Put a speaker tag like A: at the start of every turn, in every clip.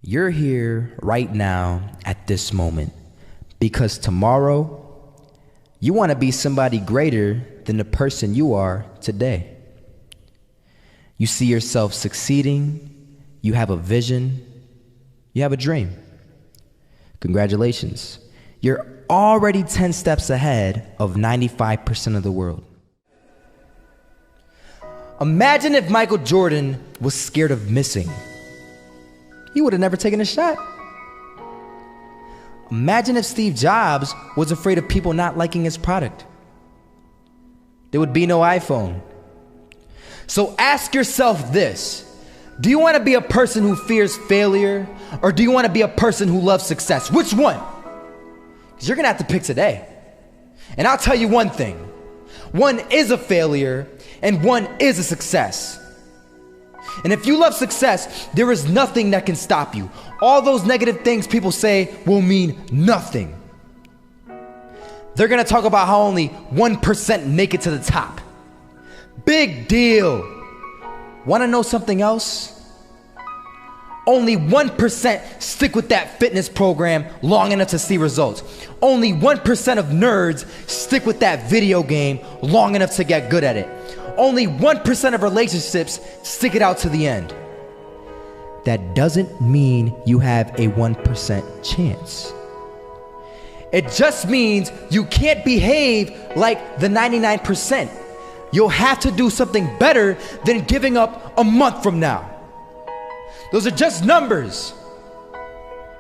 A: You're here right now at this moment because tomorrow you want to be somebody greater than the person you are today. You see yourself succeeding, you have a vision, you have a dream. Congratulations. You're already 10 steps ahead of 95% of the world. Imagine if Michael Jordan was scared of missing. He would have never taken a shot. Imagine if Steve Jobs was afraid of people not liking his product. There would be no iPhone. So ask yourself this: do you want to be a person who fears failure, or do you want to be a person who loves success? Which one? Because you're going to have to pick today. And I'll tell you one thing: one is a failure and one is a success. And if you love success, there is nothing that can stop you. All those negative things people say will mean nothing. They're gonna talk about how only 1% make it to the top. Big deal. Wanna know something else? Only 1% stick with that fitness program long enough to see results. Only 1% of nerds stick with that video game long enough to get good at it. Only 1% of relationships stick it out to the end. That doesn't mean you have a 1% chance. It just means you can't behave like the 99%. You'll have to do something better than giving up a month from now. Those are just numbers.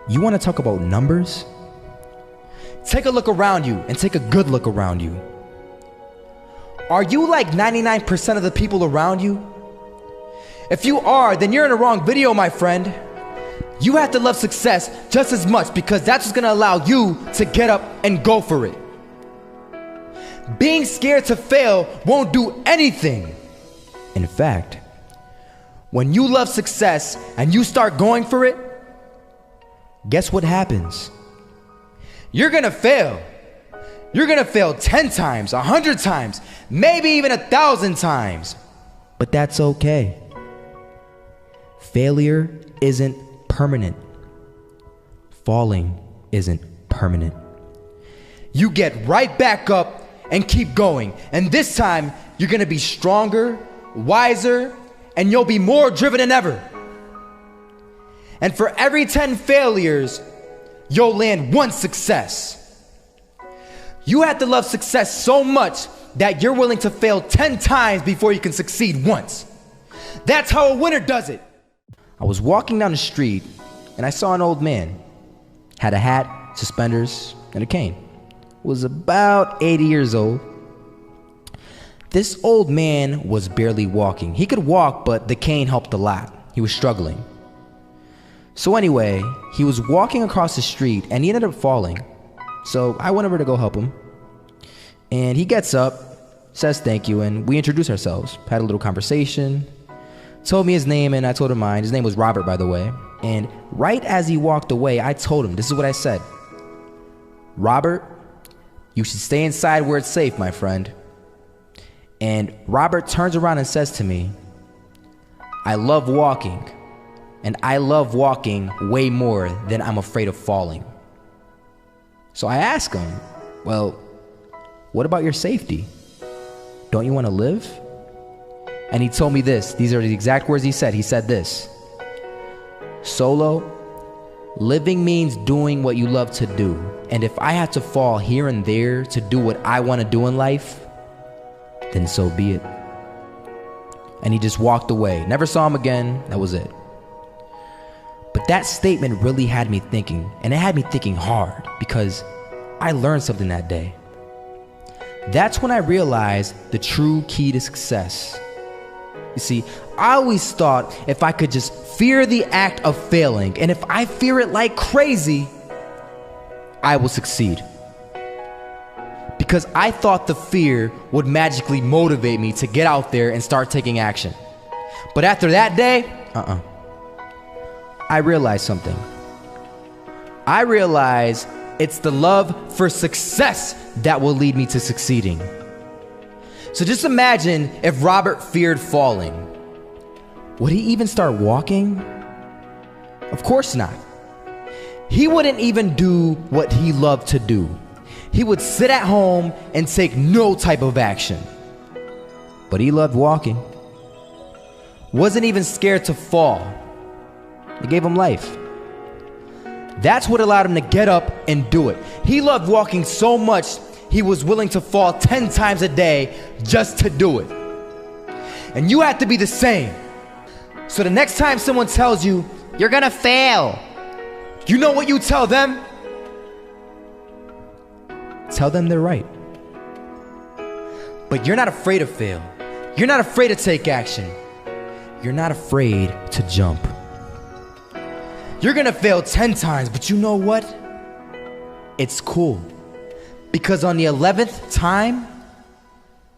A: You want to talk about numbers? Take a look around you and take a good look around you. Are you like 99% of the people around you? If you are, then you're in the wrong video, my friend. You have to love success just as much, because that's what's gonna allow you to get up and go for it. Being scared to fail won't do anything. In fact, when you love success and you start going for it, guess what happens? You're gonna fail. You're gonna fail 10 times, 100 times, maybe even 1,000 times. But that's okay. Failure isn't permanent. Falling isn't permanent. You get right back up and keep going. And this time, you're gonna be stronger, wiser, and you'll be more driven than ever. And for every 10 failures, you'll land one success. You have to love success so much that you're willing to fail 10 times before you can succeed once. That's how a winner does it. I was walking down the street and I saw an old man. Had a hat, suspenders, and a cane. Was about 80 years old. This old man was barely walking. He could walk, but the cane helped a lot. He was struggling. So anyway, he was walking across the street and he ended up falling. So I went over to go help him. And he gets up, says thank you, and we introduced ourselves. Had a little conversation. Told me his name and I told him mine. His name was Robert, by the way. And right as he walked away, I told him, this is what I said: Robert, you should stay inside where it's safe, my friend. And Robert turns around and says to me, I love walking. And I love walking way more than I'm afraid of falling. So I asked him, well, what about your safety? Don't you want to live? And he told me this. These are the exact words he said. He said this: Solo, living means doing what you love to do. And if I have to fall here and there to do what I want to do in life, then so be it. And he just walked away. Never saw him again. That was it. But that statement really had me thinking, and it had me thinking hard, because I learned something that day. That's when I realized the true key to success. You see, I always thought if I could just fear the act of failing, and if I fear it like crazy, I will succeed. Because I thought the fear would magically motivate me to get out there and start taking action. But after that day, I realized something. I realized it's the love for success that will lead me to succeeding. So just imagine if Robert feared falling. Would he even start walking? Of course not. He wouldn't even do what he loved to do. He would sit at home and take no type of action. But he loved walking. Wasn't even scared to fall. It gave him life. That's what allowed him to get up and do it. He loved walking so much, he was willing to fall 10 times a day just to do it. And you have to be the same. So the next time someone tells you, you're gonna fail, you know what you tell them? Tell them they're right. But you're not afraid to fail. You're not afraid to take action. You're not afraid to jump. You're gonna fail 10 times, but you know what? It's cool. Because on the 11th time,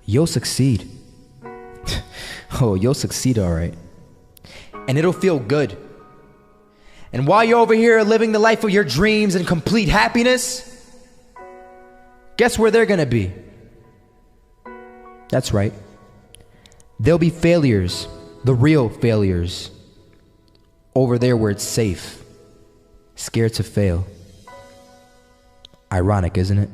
A: you'll succeed. Oh, you'll succeed all right. And it'll feel good. And while you're over here living the life of your dreams and complete happiness, guess where they're gonna be? That's right. They'll be failures, the real failures. Over there where it's safe, scared to fail. Ironic, isn't it?